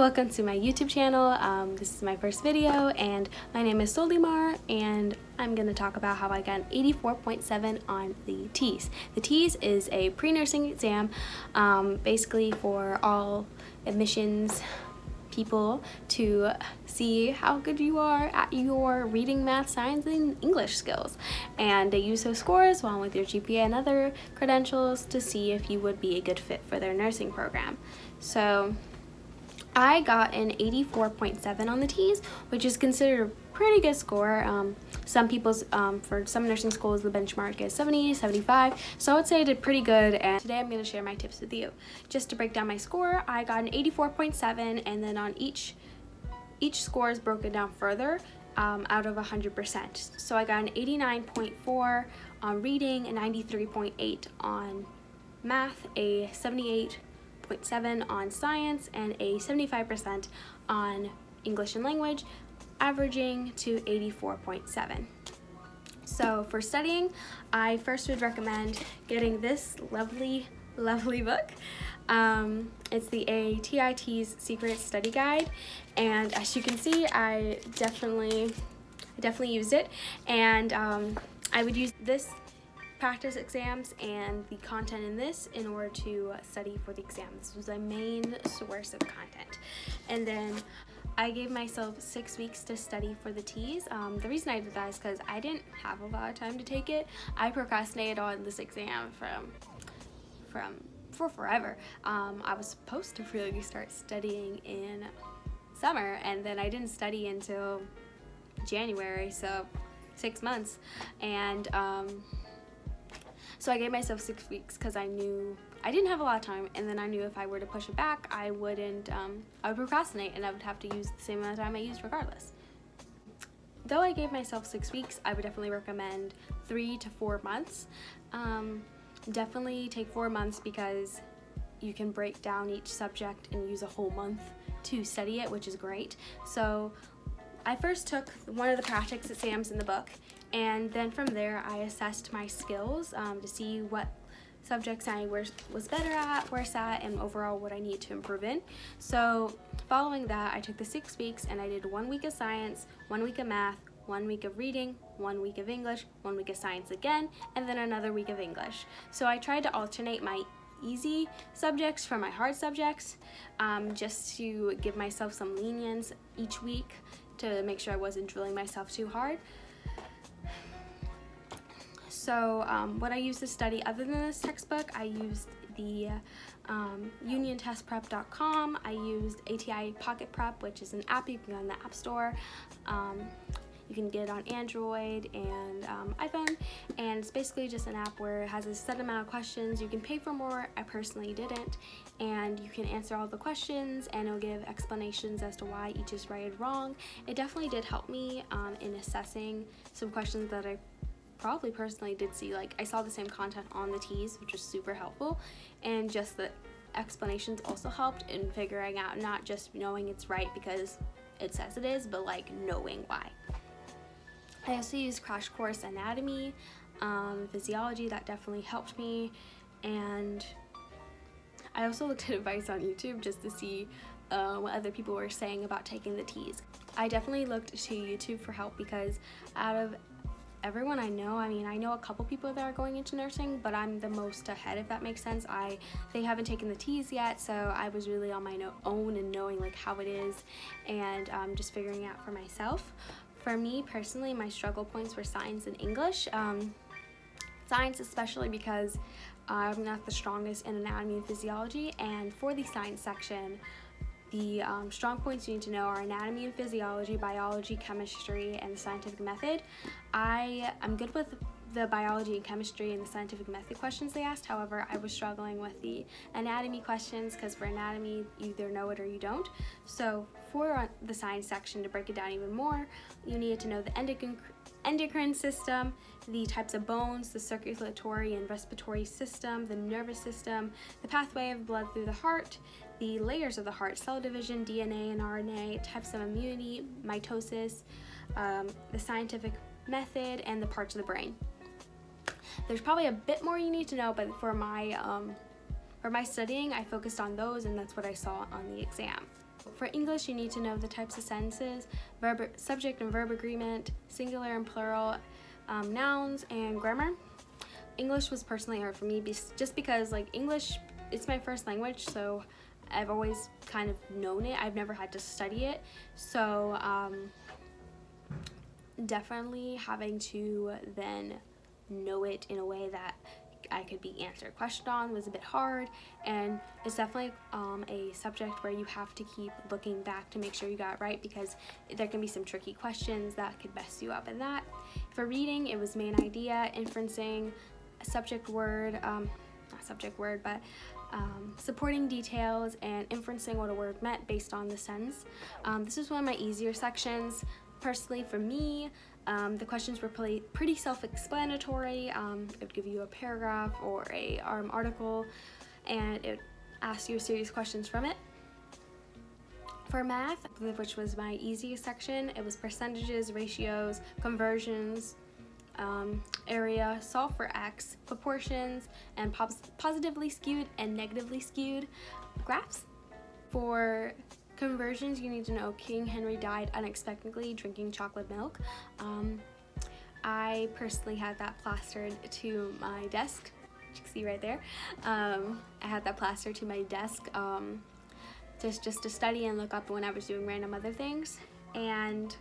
welcome to my YouTube channel. This is my first video and my name is Solimar, and I'm going to talk about how I got an 84.7 on the TEAS. The TEAS is a pre-nursing exam basically for all admissions people to see how good you are at your reading, math, science, and English skills. And they use those scores along with your GPA and other credentials to see if you would be a good fit for their nursing program. So I got an 84.7 on the TEAS, which is considered a pretty good score. Some people's, for some nursing schools, the benchmark is 70, 75, so I would say I did pretty good, and today I'm going to share my tips with you. Just to break down my score, I got an 84.7, and then on each score is broken down further out of 100%. So I got an 89.4 on reading, a 93.8 on math, a 78.7 on science, and a 75% on English and language, averaging to 84.7. So for studying, I first would recommend getting this lovely book. It's the ATI Secret Study Guide, and as you can see, I definitely used it, and I would use this practice exams and the content in this in order to study for the exam. This was my main source of content. And then I gave myself 6 weeks to study for the TEAS. The reason I did that is because I didn't have a lot of time to take it. I procrastinated on this exam for forever. I was supposed to really start studying in summer, and then I didn't study until January, so 6 months. And so I gave myself 6 weeks because I knew I didn't have a lot of time, and then I knew if I were to push it back, I would procrastinate, and I would have to use the same amount of time I used regardless. Though I gave myself 6 weeks, I would definitely recommend 3 to 4 months. Definitely take 4 months because you can break down each subject and use a whole month to study it, which is great. So I first took one of the practice exams in the book, and then from there I assessed my skills to see what subjects I was better at, worse at, and overall what I need to improve in. So following that, I took the 6 weeks and I did 1 week of science, 1 week of math, 1 week of reading, 1 week of English, 1 week of science again, and then another week of English. So I tried to alternate my easy subjects from my hard subjects, just to give myself some lenience each week to make sure I wasn't drilling myself too hard. So what I used to study other than this textbook, I used the uniontestprep.com. I used ATI Pocket Prep, which is an app you can get on the App Store. You can get it on Android and iPhone, and it's basically just an app where it has a set amount of questions. You can pay for more. I personally didn't, and you can answer all the questions, and it'll give explanations as to why each is right and wrong. It definitely did help me in assessing some questions that I probably personally did see. Like, I saw the same content on the TEAS, which was super helpful, and just the explanations also helped in figuring out, not just knowing it's right because it says it is, but like knowing why. I also used Crash Course Anatomy, Physiology. That definitely helped me, and I also looked at advice on YouTube just to see what other people were saying about taking the TEAS. I definitely looked to YouTube for help because out of everyone I know, I mean, I know a couple people that are going into nursing, but I'm the most ahead, if that makes sense. They haven't taken the TEAS yet, so I was really on my own and knowing like how it is, and just figuring out for myself. For me personally, my struggle points were science and English. Science especially because I'm not the strongest in anatomy and physiology, and for the science section, the strong points you need to know are anatomy and physiology, biology, chemistry, and the scientific method. I'm good with the biology and chemistry and the scientific method questions they asked. However, I was struggling with the anatomy questions because for anatomy, you either know it or you don't. So for the science section, to break it down even more, you needed to know the endocrine system, the types of bones, the circulatory and respiratory system, the nervous system, the pathway of blood through the heart, the layers of the heart, cell division, DNA and RNA, types of immunity, mitosis, the scientific method, and the parts of the brain. There's probably a bit more you need to know, but for my studying, I focused on those, and that's what I saw on the exam. For English, you need to know the types of sentences, subject and verb agreement, singular and plural, nouns, and grammar. English was personally hard for me just because like English, it's my first language, so I've always kind of known it. I've never had to study it, so definitely having to then know it in a way that I could be answered a question on was a bit hard, and it's definitely a subject where you have to keep looking back to make sure you got it right, because there can be some tricky questions that could mess you up in that. For reading, it was main idea, inferencing, subject word, not subject word, but supporting details, and inferencing what a word meant based on the sentence. This is one of my easier sections. Personally, for me, the questions were pretty self-explanatory. It would give you a paragraph or a article, and it would ask you serious questions from it. For math, which was my easiest section, it was percentages, ratios, conversions, area, solve for x, proportions, and positively skewed and negatively skewed graphs. For conversions, you need to know King Henry died unexpectedly drinking chocolate milk. I personally had that plastered to my desk. You can see right there. I had that plastered to my desk just to study and look up when I was doing random other things. And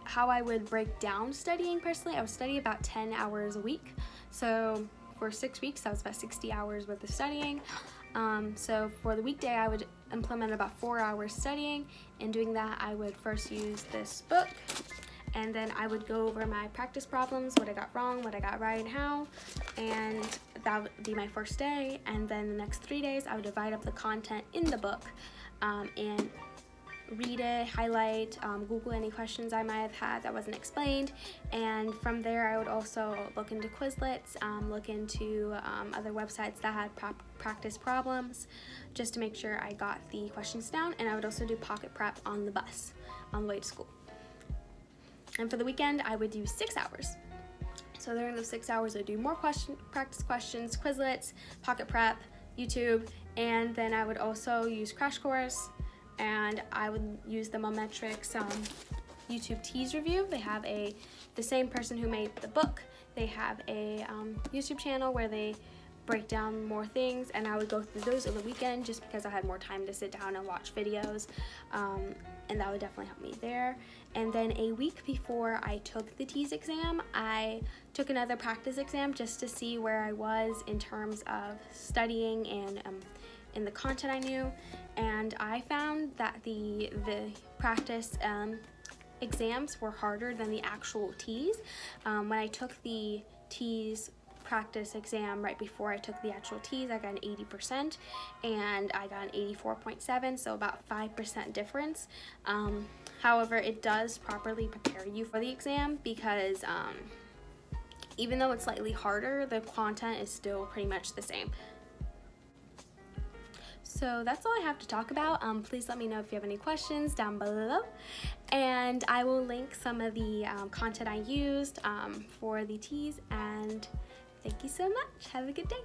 how I would break down studying personally, I would study about 10 hours a week. So for 6 weeks, that was about 60 hours worth of studying. So for the weekday, I would implement about 4 hours studying. In doing that, I would first use this book, and then I would go over my practice problems, what I got wrong, what I got right, and how, and that would be my first day. And then the next 3 days, I would divide up the content in the book and read it, highlight, Google any questions I might have had that wasn't explained, and from there I would also look into Quizlets, look into other websites that had practice problems, just to make sure I got the questions down. And I would also do pocket prep on the bus on the way to school. And for the weekend, I would do 6 hours. So during those 6 hours, I'd do more practice questions, Quizlets, pocket prep, YouTube, and then I would also use Crash Course, and I would use the Mometrix YouTube TEAS review. They have the same person who made the book. They have a YouTube channel where they break down more things, and I would go through those on the weekend just because I had more time to sit down and watch videos, and that would definitely help me there. And then a week before I took the TEAS exam, I took another practice exam just to see where I was in terms of studying and in the content I knew, and I found that the practice exams were harder than the actual TEAS. When I took the TEAS practice exam right before I took the actual TEAS, I got an 80%, and I got an 84.7, so about 5% difference. However, it does properly prepare you for the exam, because even though it's slightly harder, the content is still pretty much the same. So that's all I have to talk about. Please let me know if you have any questions down below, and I will link some of the content I used for the TEAS, and thank you so much. Have a good day.